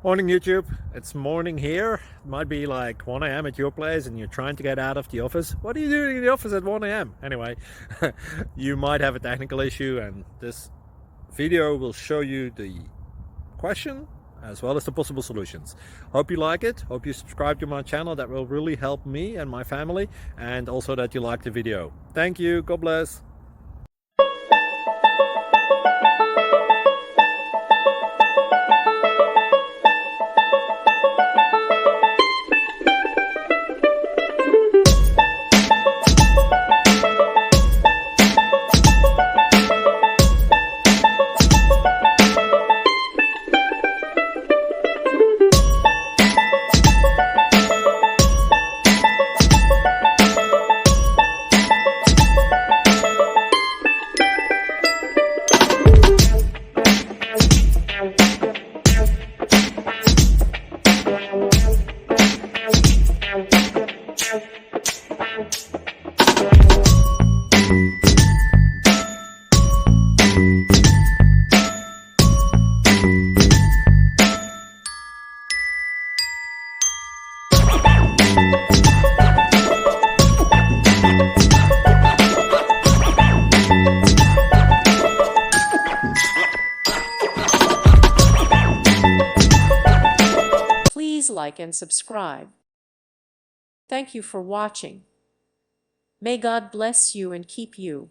Morning YouTube, it's morning here. It might be like 1 a.m. at your place and you're trying to get out of the office. What are you doing in the office at 1 a.m.? Anyway, you might have a technical issue and this video will show you the question as well as the possible solutions. Hope you like it, hope you subscribe to my channel. That will really help me and my family, and also that you like the video. Thank you, God bless. Please like and subscribe. Thank you for watching. May God bless you and keep you.